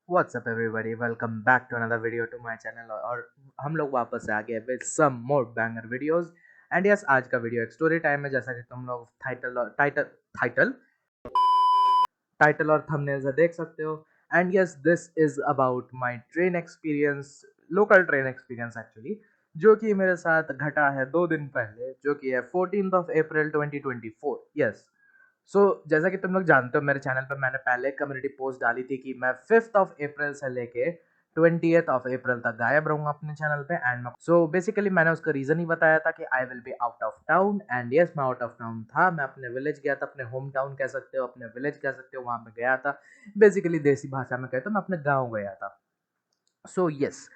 WhatsApp everybody, welcome back to another video to my channel. और हम लोग वापस आ गए with some more banger videos. And yes, आज का वीडियो एक स्टोरी टाइम है, जैसा कि तुम लोग टाइटल टाइटल और थंबनेल से देख सकते हो। And yes, this is about my train experience, local train experience actually, जो कि मेरे साथ घटा है 2 दिन पहले, जो कि है 14 अप्रैल 2024। यस। जैसा कि तुम लोग जानते हो, मेरे चैनल पर मैंने पहले कम्युनिटी पोस्ट डाली थी कि मैं 5 अप्रैल से लेके 20 अप्रैल तक गायब रहूंगा अपने चैनल पे। एंड बेसिकली मैंने उसका रीजन ही बताया था कि I will be out of town. And yes, मैं आउट ऑफ टाउन था। मैं अपने विलेज गया था, अपने होम टाउन कह सकते हो, अपने विलेज कह सकते हो, वहां पे गया था। बेसिकली देसी भाषा में कहे तो मैं अपने गाँव गया था। यस,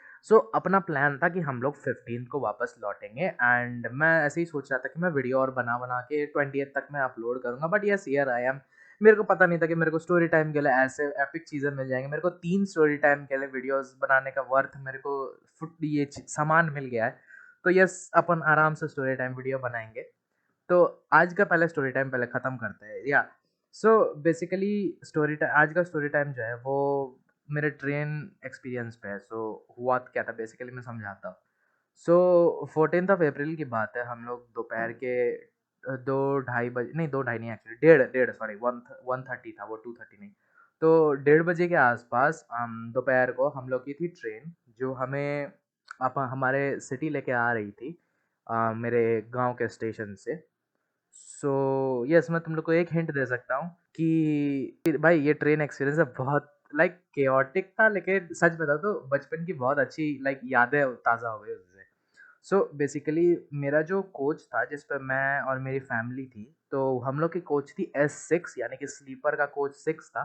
अपना प्लान था कि हम लोग 15 को वापस लौटेंगे। एंड मैं ऐसे ही सोच रहा था कि मैं वीडियो और बना बना के 20 तक मैं अपलोड करूंगा। But yes, here I am. मेरे को पता नहीं था कि मेरे को स्टोरी टाइम के लिए ऐसे एपिक चीज़ें मिल जाएंगे। मेरे को 3 स्टोरी टाइम के लिए वीडियोस बनाने का वर्थ मेरे को सामान मिल गया है। तो यस, अपन आराम से स्टोरी टाइम वीडियो बनाएंगे। तो आज का पहले स्टोरी टाइम पहले ख़त्म करते हैं या बेसिकली आज का स्टोरी टाइम जो है वो मेरे ट्रेन एक्सपीरियंस पे है। हुआ क्या था बेसिकली, मैं समझाता हूँ। 14 अप्रैल की बात है। हम लोग दोपहर के 2:30 बजे, नहीं 2:30 नहीं, एक्चुअली डेढ़ डेढ़ सॉरी 1:30 था वो, 2:30 नहीं। तो 1:30 बजे के आसपास दोपहर को हम लोग की थी ट्रेन, जो हमें हमारे सिटी लेके आ रही थी, मेरे गांव के स्टेशन से। यस, मैं तुम लोग को एक हिंट दे सकता हूँ कि भाई ये ट्रेन एक्सपीरियंस है बहुत लाइक केओटिक था, लेकिन सच बता तो बचपन की बहुत अच्छी लाइक यादें ताज़ा हो गई उससे। बेसिकली मेरा जो कोच था जिस पर मैं और मेरी फैमिली थी, तो हम लोग की कोच थी S6, यानी कि स्लीपर का कोच 6 था।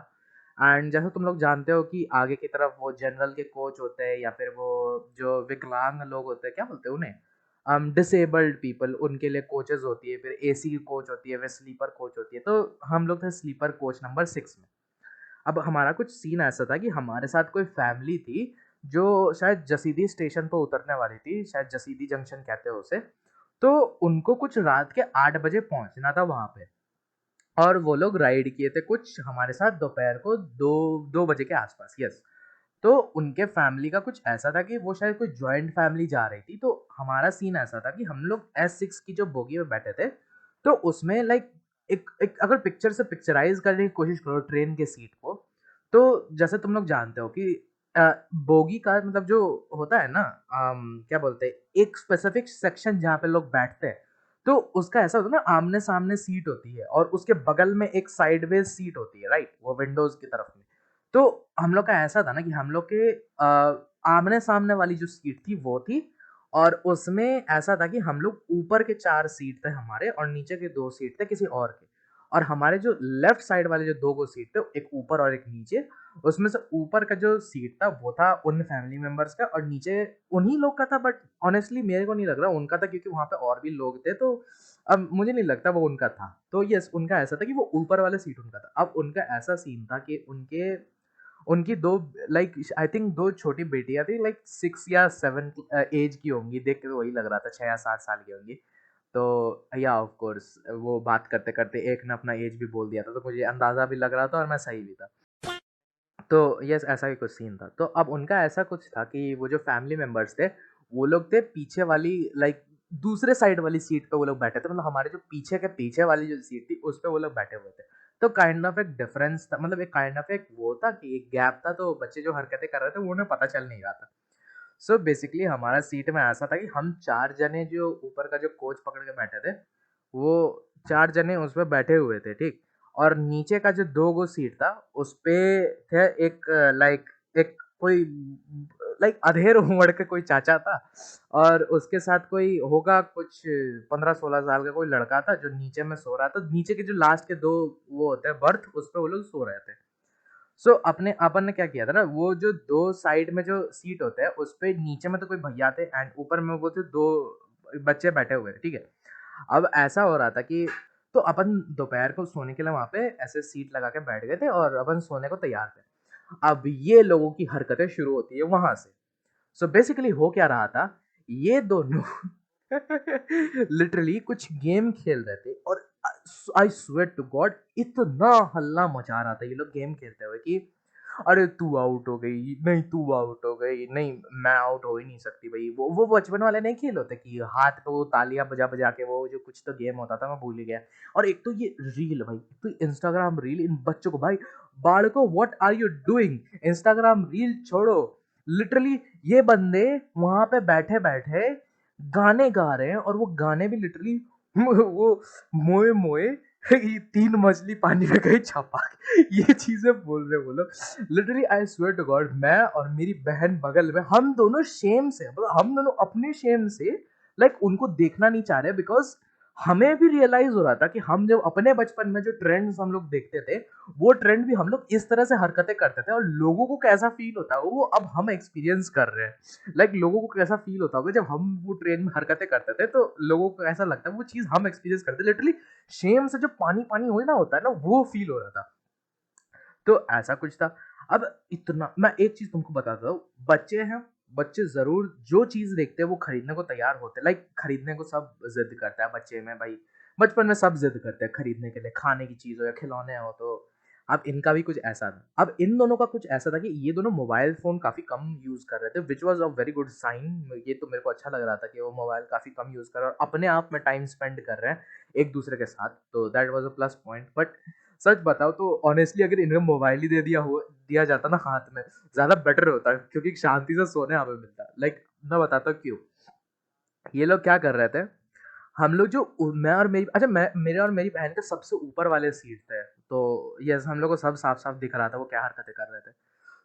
एंड जैसे तुम लोग जानते हो कि आगे की तरफ वो जनरल के कोच होते हैं, या फिर वो जो विकलांग लोग होते हैं, क्या बोलते हैं उन्हें, डिसेबल्ड पीपल, उनके लिए कोचेस होती है। फिर एसी की कोच होती है, फिर स्लीपर कोच होती है। तो हम लोग थे स्लीपर कोच नंबर 6 में। अब हमारा कुछ सीन ऐसा था कि हमारे साथ कोई फैमिली थी जो शायद जसीदी स्टेशन पर उतरने वाली थी, शायद जसीदी जंक्शन कहते हैं उसे। तो उनको कुछ रात के 8 बजे पहुंचना था वहां पे। और वो लोग राइड किए थे कुछ हमारे साथ दोपहर को 2 बजे के आसपास। यस। तो उनके फैमिली का कुछ ऐसा था कि वो शायद कोई जॉइंट फैमिली जा रही थी। तो हमारा सीन ऐसा था कि हम लोग S6 की जो बोगी में बैठे थे, तो उसमें लाइक एक अगर पिक्चर से पिक्चराइज करने की कोशिश करो ट्रेन के सीट को, तो जैसे तुम लोग जानते हो कि बोगी का मतलब जो होता है ना, क्या बोलते हैं, एक स्पेसिफिक सेक्शन जहाँ पे लोग बैठते हैं, तो उसका ऐसा होता है ना, आमने सामने सीट होती है और उसके बगल में एक साइडवेज सीट होती है, राइट, वो विंडोज की तरफ में। तो हम लोग का ऐसा था ना कि हम लोग के आमने सामने वाली जो सीट थी वो थी। और उसमें ऐसा था कि हम लोग ऊपर के 4 सीट थे हमारे, और नीचे के 2 सीट थे किसी और के। और हमारे जो लेफ्ट साइड वाले जो 2 सीट थे, एक ऊपर और एक नीचे, उसमें से ऊपर का जो सीट था वो था उन फैमिली मेंबर्स का, और नीचे उन्हीं लोग का था। बट ऑनेस्टली मेरे को नहीं लग रहा उनका था, क्योंकि वहां पे और भी लोग थे। तो अब मुझे नहीं लगता वो उनका था। तो यस, उनका ऐसा था कि वो ऊपर वाला सीट उनका था। अब उनका ऐसा सीन था कि उनके उनकी दो लाइक आई थिंक 2 छोटी बेटियां थी, लाइक 6 या 7 एज की होंगी, देख के तो वही लग रहा था 6 या 7 साल की होंगी। तो या ऑफ कोर्स, वो बात करते करते एक ने अपना एज भी बोल दिया था, तो मुझे अंदाजा भी लग रहा था और मैं सही भी था। तो यस, ऐसा ही कुछ सीन था। तो अब उनका ऐसा कुछ था कि वो जो फैमिली मेंबर्स थे, वो लोग थे पीछे वाली लाइक दूसरे साइड वाली सीट पे वो लोग बैठे थे। मतलब हमारे जो पीछे के पीछे वाली जो सीट थी उस पे वो लोग बैठे हुए थे। तो काइंड ऑफ एक डिफरेंस था, मतलब एक काइंड ऑफ एक वो था कि एक गैप था। तो बच्चे जो हरकतें कर रहे थे वो उन्हें पता चल नहीं रहा था। बेसिकली हमारा सीट में ऐसा था कि हम 4 जने जो ऊपर का जो कोच पकड़ के बैठे थे, वो 4 जने उस पे बैठे हुए थे, ठीक। और नीचे का जो 2 गो सीट था उस पे थे एक लाइक एक कोई लाइक अधेड़ उम्र के कोई चाचा था। और उसके साथ कोई होगा कुछ 15-16 साल का कोई लड़का था जो नीचे में सो रहा था। नीचे के जो लास्ट के 2 वो होते हैं बर्थ, उस पे वो लोग सो रहे थे। अपने अपन ने क्या किया था ना, वो जो 2 साइड में जो सीट होते हैं उस पे नीचे में तो कोई भैया थे, एंड ऊपर में वो थे 2 बच्चे बैठे हुए थे, ठीक है। अब ऐसा हो रहा था कि तो अपन दोपहर को सोने के लिए वहां पे ऐसे सीट लगा के बैठ गए थे और अपन सोने को तैयार थे। अब ये लोगों की हरकतें शुरू होती है वहां से। बेसिकली हो क्या रहा था, ये दोनों लिटरली कुछ गेम खेल रहे थे। और आई स्वेयर टू गॉड, इतना हल्ला मचा रहा था ये लोग गेम खेलते हुए कि अरे तू आउट हो गई, नहीं तू आउट हो गई, नहीं मैं आउट हो ही नहीं सकती भाई। वो बचपन वाले नहीं खेल होते कि हाथ पे वो तालियां बजा बजा के, वो जो कुछ तो गेम होता था मैं भूल ही गया। और एक तो ये रील भाई, तो इंस्टाग्राम रील इन बच्चों को भाई, बालको what are you doing, Instagram reel छोड़ो। लिटरली ये बंदे वहां पे बैठे बैठे गाने गा रहे हैं, और वो गाने भी लिटरली वो मोए मोए ये 3 मछली पानी में गई छपाक, ये चीज़ें बोल रहे हैं वो लोग। Literally I swear to God, मैं और मेरी बहन बगल में, हम दोनों शेम से, मतलब हम दोनों अपने शेम से लाइक उनको देखना नहीं चाह रहे, बिकॉज़ हमें भी रियलाइज़ हो रहा था कि हम जब अपने बचपन में जो ट्रेंड्स हम लोग देखते थे, वो ट्रेंड भी हम लोग इस तरह से हरकतें करते थे, और लोगों को कैसा फ़ील होता है वो अब हम एक्सपीरियंस कर रहे हैं। लाइक लोगों को कैसा फ़ील होता होगा जब हम वो ट्रेंड में हरकतें करते थे, तो लोगों को ऐसा लगता है वो चीज़ हम एक्सपीरियंस करते हैं। लिटरली शेम से जो पानी-पानी हो ना होता है ना, वो फ़ील हो रहा था। तो ऐसा कुछ था। अब इतना मैं एक चीज़ तुमको बताता हूँ, बच्चे हैं, बच्चे ज़रूर जो चीज़ देखते हैं वो खरीदने को तैयार होते हैं। लाइक खरीदने को सब ज़िद करता है बच्चे में भाई, बचपन में सब ज़िद करते हैं खरीदने के लिए, खाने की चीज़ हो या खिलौने हो तो। अब इनका भी कुछ ऐसा था। अब इन दोनों का कुछ ऐसा था कि ये दोनों मोबाइल फ़ोन काफ़ी कम यूज़ कर रहे थे, which was a very good sign. ये तो मेरे को अच्छा लग रहा था कि वो मोबाइल काफ़ी कम यूज़ कर रहे हैं और अपने आप में टाइम स्पेंड कर रहे हैं एक-दूसरे के साथ, तो that was a plus point. But सच बताओ तो ऑनेस्टली अगर इन्हें मोबाइल ही दिया जाता ना हाथ में, ज्यादा बेटर होता, क्योंकि शांति से सोने हमें मिलता। लाइक मैं बताता हूँ क्यों। ये लोग क्या कर रहे थे, हम लोग जो मैं और मेरी, अच्छा मैं, मेरे और मेरी बहन के सबसे ऊपर वाले सीट थे, तो यस हम लोग को सब साफ साफ दिख रहा था वो क्या हरकतें कर रहे थे।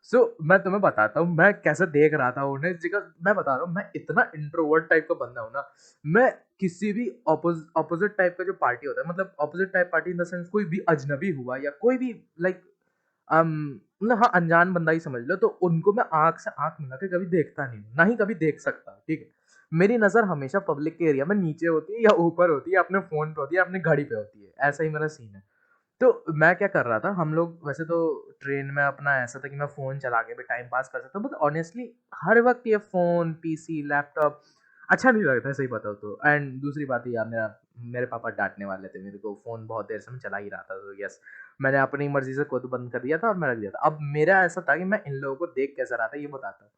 सो मैं तुम्हें बताता हूँ मैं कैसे देख रहा था उन्हें, जगह मैं बता रहा हूँ, मैं इतना इंट्रोवर्ट टाइप का बंदा हूँ ना। मैं किसी भी ऑपोजिट टाइप का जो पार्टी होता है, मतलब opposite type party in the sense, कोई भी अजनबी हुआ या कोई भी लाइक मतलब हाँ अनजान बंदा ही समझ लो, तो उनको मैं आंख से आंख मिला के कभी देखता नहीं हूँ, ना ही कभी देख सकता, ठीक है। मेरी नज़र हमेशा पब्लिक के एरिया में नीचे होती है या ऊपर होती है, अपने फ़ोन पे होती है, अपनी घड़ी पे होती है, ऐसा ही मेरा सीन है। तो मैं क्या कर रहा था, हम लोग वैसे तो ट्रेन में अपना ऐसा था कि मैं फ़ोन चला के भी टाइम पास कर सकता हूँ, बट ऑनेस्टली हर वक्त ये फ़ोन, पीसी, लैपटॉप अच्छा नहीं लगता है सही बताऊँ तो। एंड दूसरी बात ये यार, मेरे पापा डांटने वाले थे मेरे को, फ़ोन बहुत देर से मैं चला ही रहा था, तो यस मैंने अपनी मर्जी से खुद बंद कर दिया था और मैं रख दिया था। अब मेरा ऐसा था कि मैं इन लोगों को देख कैसा रहा था ये बताता हूँ।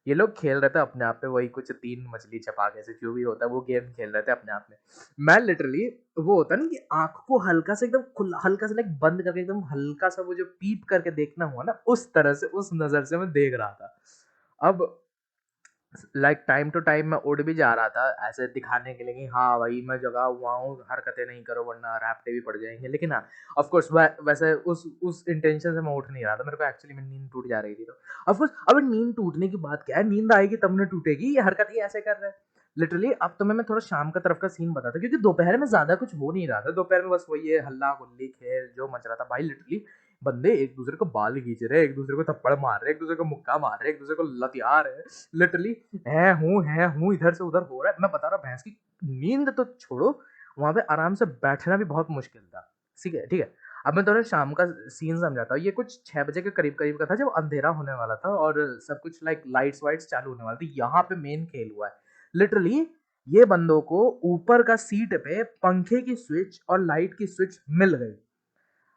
ये लोग खेल रहे थे अपने आप पे वही कुछ 3 मछली छपाके से जो भी होता है वो गेम खेल रहे थे अपने आप में। मैं लिटरली, वो होता है ना कि आँख को हल्का सा एकदम खुला, हल्का सा लाइक बंद करके एकदम हल्का सा वो जो पीप करके देखना हुआ ना, उस तरह से उस नज़र से मैं देख रहा था। अब लाइक टाइम टू टाइम मैं उड़ भी जा रहा था ऐसे दिखाने के लिए कि हाँ भाई मैं जगा हुआ हूँ, हरकतें नहीं करो वरना रैपटे भी पड़ जाएंगे। लेकिन हाँ ऑफ कोर्स वैसे उस इंटेंशन से मैं उठ नहीं रहा था, मेरे को एक्चुअली में नींद टूट जा रही थी। तो ऑफ कोर्स अब नींद टूटने की बात क्या है, नींद आएगी तब न टूटेगी, ये हरकत ही ऐसे कर रहे हैं लिटरली। अब तो मैं थोड़ा शाम का तरफ का सीन बताता, क्योंकि दोपहर में ज्यादा कुछ हो नहीं रहा था, दोपहर में बस वही है हल्ला गुल्ली खेल जो मच रहा था भाई। लिटरली बंदे एक दूसरे को बाल खींच रहे, एक दूसरे को थप्पड़ मार रहे, एक दूसरे को मुक्का मार रहे, एक दूसरे को लतिया रहे। लिटरली है हूँ इधर से उधर हो रहा है। मैं बता रहा हूँ भैंस की नींद तो छोड़ो, वहां पे आराम से बैठना भी बहुत मुश्किल था। ठीक है ठीक है। अब मैं तुम्हें शाम का सीन समझाता हूँ। ये कुछ 6 बजे के करीब करीब का था, जब अंधेरा होने वाला था और सब कुछ लाइक लाइट्स वाइट्स चालू होने वाला था। यहाँ पे मेन खेल हुआ है लिटरली। ये बंदों को ऊपर का सीट पे पंखे की स्विच और लाइट की स्विच मिल गई।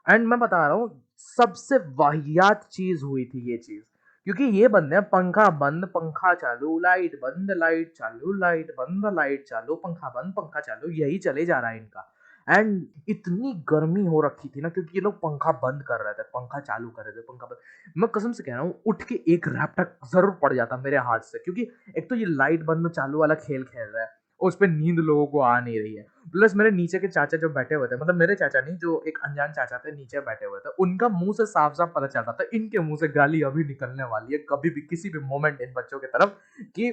एंड मैं बता रहा हूँ सबसे वाहियात चीज हुई थी ये चीज, क्योंकि ये बंदे पंखा बंद पंखा चालू, लाइट बंद लाइट चालू, लाइट बंद लाइट चालू, पंखा बंद पंखा चालू, यही चले जा रहा है इनका। एंड इतनी गर्मी हो रखी थी ना, क्योंकि ये लोग पंखा बंद कर रहे थे, पंखा चालू कर रहे थे, पंखा बंद। मैं कसम से कह रहा हूँ उठ के एक रैपटक जरूर पड़ जाता मेरे हाथ से, क्योंकि एक तो ये लाइट बंद चालू वाला खेल खेल रहा है और उस पर नींद लोगों को आ नहीं रही है। प्लस मेरे नीचे के चाचा जो बैठे हुए थे, मतलब मेरे चाचा नहीं, जो एक अनजान चाचा थे नीचे बैठे हुए थे, उनका मुंह से साफ साफ पता चल रहा था इनके मुंह से गाली अभी निकलने वाली है कभी भी किसी भी मोमेंट इन बच्चों की तरफ, कि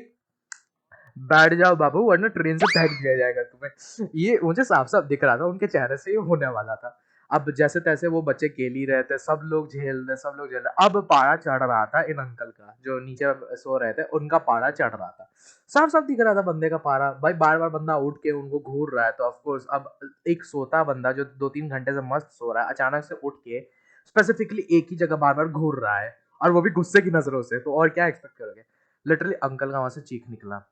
बैठ जाओ बाबू वरना ट्रेन से फेंक दिया जाएगा तुम्हें। ये मुझे साफ साफ दिख रहा था उनके चेहरे से, ये होने वाला था। अब जैसे तैसे वो बच्चे खेल ही रहे थे, सब लोग झेल रहे। अब पारा चढ़ रहा था इन अंकल का, जो नीचे सो रहे थे उनका पारा चढ़ रहा था। साफ साफ दिख रहा था बंदे का पारा भाई, बार बार बंदा उठ के उनको घूर रहा है, तो ऑफ कोर्स अब एक सोता बंदा जो 2-3 घंटे से मस्त सो रहा है, अचानक से उठ के स्पेसिफिकली एक ही जगह बार बार घूर रहा है, और वो भी गुस्से की नजरों से, तो और क्या एक्सपेक्ट करोगे। लिटरली अंकल का वहां से चीख निकला,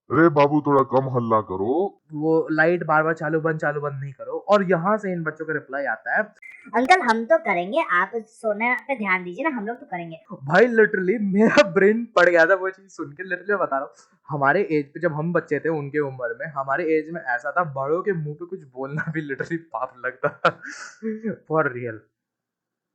अरे बाबू थोड़ा कम हल्ला करो। वो लाइट बार बार चालू बंद नहीं करो। और यहाँ से इन बच्चों का रिप्लाई आता है, अंकल हम तो करेंगे, आप सोने पे ध्यान दीजिए ना, हम लोग तो करेंगे। भाई लिटरली मेरा ब्रेन पड़ गया था वो चीज सुन के। लिटरली बता रहा हूँ, हमारे एज पे जब हम बच्चे थे, उनके उम्र में, हमारे एज में ऐसा था, बड़ों के मुंह पे कुछ बोलना भी लिटरली पाप लगता था। For real.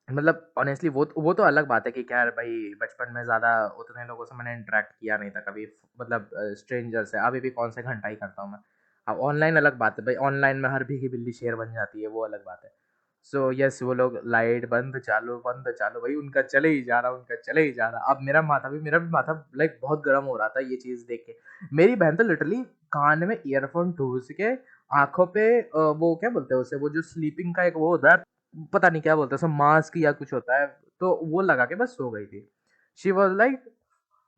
मतलब ऑनेस्टली वो तो अलग बात है कि क्या यार भाई, बचपन में ज़्यादा उतने लोगों से मैंने इंटरेक्ट किया नहीं था कभी, मतलब स्ट्रेंजर से। अभी भी कौन से घंटा ही करता हूँ मैं। अब ऑनलाइन अलग बात है भाई, ऑनलाइन में हर भीगी बिल्ली शेर बन जाती है, वो अलग बात है। सो यस, वो लोग लाइट बंद चालू, भाई उनका चले ही जा रहा, उनका चले ही जा रहा। अब मेरा भी माथा लाइक बहुत गर्म हो रहा था ये चीज़ देख के। मेरी बहन तो लिटरली कान में ईयरफोन ठूस के, आंखों पे वो क्या बोलते हैं उसे, वो जो स्लीपिंग का एक वो होता है, पता नहीं क्या बोलते हैं, सब मास्क या कुछ होता है, तो वो लगा के बस सो गई थी। She was like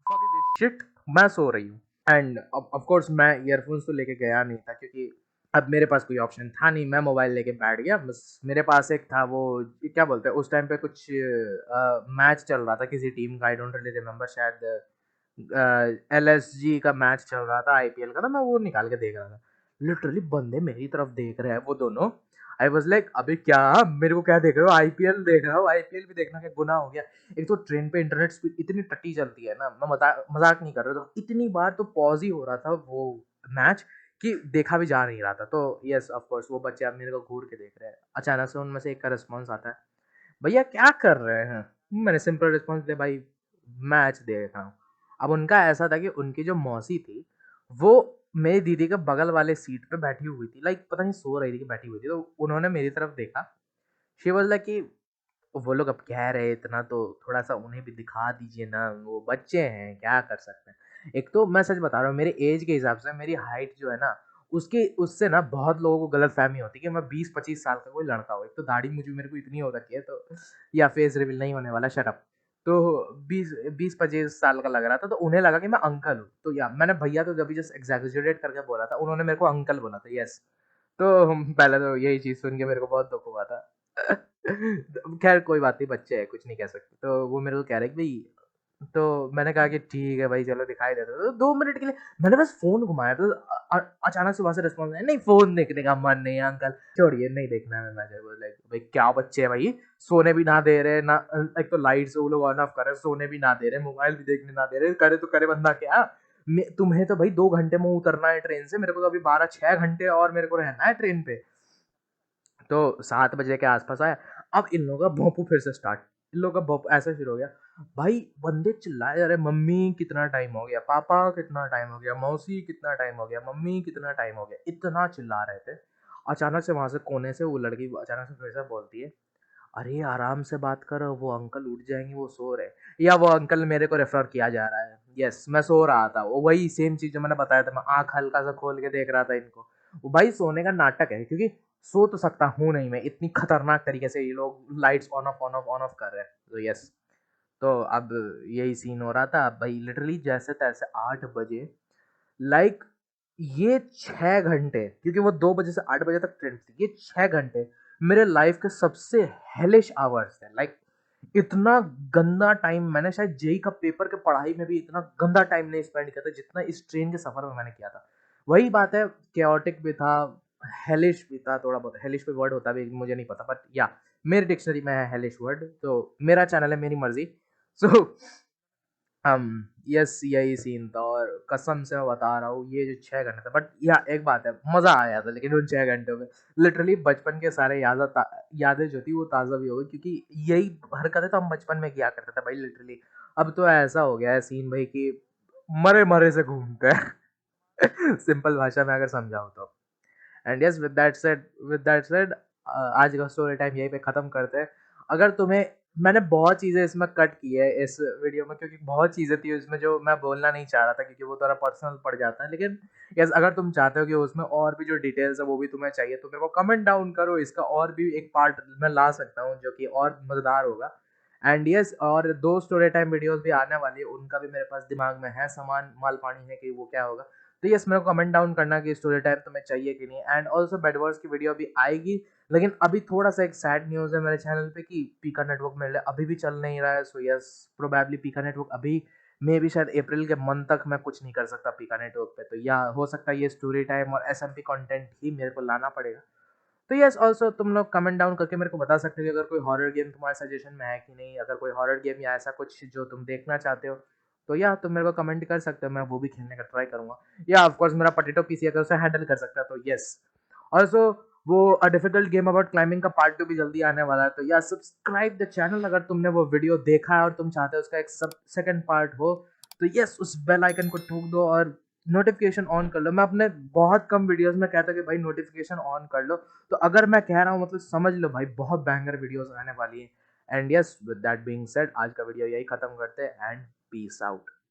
fuck this shit, मैं सो रही हूँ। एंड ऑफ कोर्स मैं ईयरफोन्स तो लेके गया नहीं था, क्योंकि अब मेरे पास कोई ऑप्शन था नहीं, मैं मोबाइल लेके बैठ गया बस। मेरे पास एक था वो, क्या बोलते हैं उस टाइम पे, कुछ मैच चल रहा था किसी टीम का, आई डोंट रियली रिमेम्बर, शायद LSG का मैच चल रहा था, IPL का था, मैं वो निकाल के देख रहा था। लिटरली बंदे मेरी तरफ देख रहे हैं वो दोनों। आई वॉज लाइक अबे क्या, मेरे को क्या देख रहे हो, IPL देख रहा हूँ, IPL भी देखना क्या गुनाह हो गया। एक तो ट्रेन पे इंटरनेट स्पीड इतनी टट्टी चलती है ना, मैं मजाक नहीं कर रहा था, इतनी बार तो पॉज ही हो रहा था वो मैच, कि देखा भी जा नहीं रहा था। तो यस ऑफ कोर्स वो बच्चे अब मेरे को घूर के देख रहे हैं। अचानक से उनमें से एक का रिस्पॉन्स आता है, भैया क्या कर रहे हैं। मैंने सिंपल रिस्पॉन्स दिया, भाई मैच देख रहा हूँ। अब उनका ऐसा था कि उनकी जो मौसी थी, वो मेरी दीदी के बगल वाले सीट पे बैठी हुई थी, लाइक पता नहीं सो रही थी कि बैठी हुई थी, तो उन्होंने मेरी तरफ देखा। शी वाज लाइक कि वो लोग अब कह रहे हैं इतना, तो थोड़ा सा उन्हें भी दिखा दीजिए ना, वो बच्चे हैं, क्या कर सकते हैं। एक तो मैं सच बता रहा हूँ, मेरे एज के हिसाब से मेरी हाइट जो है ना, उसके उससे ना बहुत लोगों को गलत फहमी होती है कि मैं 20-25 साल का कोई लड़का हूँ। एक तो दाढ़ी मुझे मेरे को इतनी हो रखी है, तो या फेस रिवील नहीं होने वाला, शट अप। तो 20-25 साल का लग रहा था, तो उन्हें लगा कि मैं अंकल हूँ। तो या मैंने भैया तो जब जस्ट एग्जैगरेट करके बोला था, उन्होंने मेरे को अंकल बोला था, यस। तो पहले तो यही चीज़ सुन के मेरे को बहुत दुःख हुआ था। खैर कोई बात नहीं, बच्चे हैं, कुछ नहीं कह सकते। तो वो मेरे को कह रहे कि भई, तो मैंने कहा कि ठीक है भाई, चलो दिखाई देता है। तो 2 मिनट के लिए मैंने बस फ़ोन घुमाया, तो अचानक से वहाँ से रिस्पॉन्स आया, नहीं फ़ोन देखने का मन नहीं है अंकल, छोड़िए नहीं देखना है। मैं बोला लाइक भाई क्या बच्चे हैं भाई, सोने भी ना दे रहे ना, एक तो लाइट्स वो लोग ऑन ऑफ कर रहे हैं, सोने भी ना दे रहे, मोबाइल भी देखने ना दे रहे, करे तो करे बंदा क्या। तुम्हें तो भाई 2 घंटे में उतरना है ट्रेन से, मेरे को तो अभी 12-6 घंटे और मेरे को रहना है ट्रेन पे। तो 7 बजे के आसपास आया। अब इन लोगों का भोंपू फिर से स्टार्ट, इन लोगों का भोंपू ऐसा शुरू हो गया। भाई बंदे चिल्लाए जा रहे, मम्मी कितना टाइम हो गया, पापा कितना टाइम हो गया, मौसी कितना टाइम हो गया, मम्मी कितना टाइम हो गया, इतना चिल्ला रहे थे। अचानक से वहां से कोने से वो लड़की अचानक से फिर से बोलती है, अरे आराम से बात करो, वो अंकल उठ जाएंगे, वो सो रहे। या वो अंकल मेरे को रेफर किया जा रहा है, यस मैं सो रहा था, वो वही सेम चीज जो मैंने बताया था, मैं आंख हल्का सा खोल के देख रहा था इनको। वो भाई सोने का नाटक है, क्योंकि सो तो सकता हूँ नहीं मैं, इतनी खतरनाक तरीके से ये लोग लाइट्स ऑन ऑफ कर रहे हैं। तो यस, तो अब यही सीन हो रहा था भाई, लिटरली जैसे तैसे 8 बजे, लाइक ये 6 घंटे, क्योंकि वो 2 बजे से 8 बजे तक ट्रेन थी, ये 6 घंटे मेरे लाइफ के सबसे हेलिश आवर्स थे। लाइक इतना गंदा टाइम मैंने शायद जेई का पेपर के पढ़ाई में भी इतना गंदा टाइम नहीं स्पेंड किया था, जितना इस ट्रेन के सफर में मैंने किया था। वही बात है, केओटिक भी था, हेलिश भी था, थोड़ा बहुत हेलिश कोई वर्ड होता भी मुझे नहीं पता, बट या मेरी डिक्शनरी में है हेलिश वर्ड। तो मेरा चैनल है, मेरी मर्जी। सो हम यस, यही सीन था, और कसम से मैं बता रहा हूँ, ये जो 6 घंटे था, बट या एक बात है, मजा आया था लेकिन उन 6 घंटों में। लिटरली बचपन के सारे यादें जो थी वो ताज़ा भी हो गई, क्योंकि यही हरकतें तो हम बचपन में किया करते थे भाई लिटरली। अब तो ऐसा हो गया है सीन भाई कि मरे मरे से घूमते हैं। सिंपल भाषा में अगर समझाऊँ तो। And yes, with that said आज का स्टोरी टाइम यहीं पे ख़त्म करते हैं। अगर तुम्हें, मैंने बहुत चीज़ें इसमें कट की है इस वीडियो में, क्योंकि बहुत चीज़ें थी उसमें जो मैं बोलना नहीं चाह रहा था, क्योंकि वो थोड़ा पर्सनल पड़ जाता है। लेकिन यस, अगर तुम चाहते हो कि उसमें और भी जो डिटेल्स है वो भी तुम्हें चाहिए, तो मेरे को कमेंट डाउन करो, इसका और भी एक पार्ट मैं ला सकता हूँ जो कि और मज़ेदार होगा। एंड यस, और 2 स्टोरी टाइम वीडियोस भी आने वाली है, उनका भी मेरे पास दिमाग में है सामान, माल पानी है कि वो क्या होगा। तो यस, मेरे को कमेंट डाउन करना कि स्टोरी टाइम तुम्हें चाहिए कि नहीं। एंड ऑल्सो बेडवर्स की वीडियो भी आएगी, लेकिन अभी थोड़ा सा एक सैड न्यूज़ है मेरे चैनल पे कि पीका नेटवर्क मेरे लिए अभी भी चल नहीं रहा है। सो यस, प्रोबेबली पीका नेटवर्क अभी मे भी शायद अप्रैल के मंथ तक मैं कुछ नहीं कर सकता पीका नेटवर्क पे। तो या हो सकता है ये स्टोरी टाइम और एसएमपी कंटेंट ही मेरे को लाना पड़ेगा। तो यस ऑल्सो तुम लोग कमेंट डाउन करके मेरे को बता सकते हो कि अगर कोई हॉरर गेम तुम्हारे सजेशन में है कि नहीं, अगर कोई हॉरर गेम या ऐसा कुछ जो तुम देखना चाहते हो तो या तुम मेरे को कमेंट कर सकते हो, मैं वो भी खेलने का ट्राई करूंगा। या ऑफ कोर्स मेरा पोटैटो पीसी अगर उसे हैंडल कर सकता है तो यस। ऑल्सो वो a difficult game about climbing का पार्ट 2 भी जल्दी आने वाला है, तो या सब्सक्राइब द चैनल अगर तुमने वो वीडियो देखा है और तुम चाहते हो उसका एक सब सेकंड पार्ट हो, तो यस उस बेल आइकन को ठोक दो और नोटिफिकेशन ऑन कर लो। मैं अपने बहुत कम वीडियोस में कहता हूँ कि भाई नोटिफिकेशन ऑन कर लो, तो अगर मैं कह रहा हूँ मतलब समझ लो भाई बहुत बैंगर वीडियोस आने वाली हैं। And yes with that being said आज का वीडियो यही खत्म करते हैं एंड पीस आउट।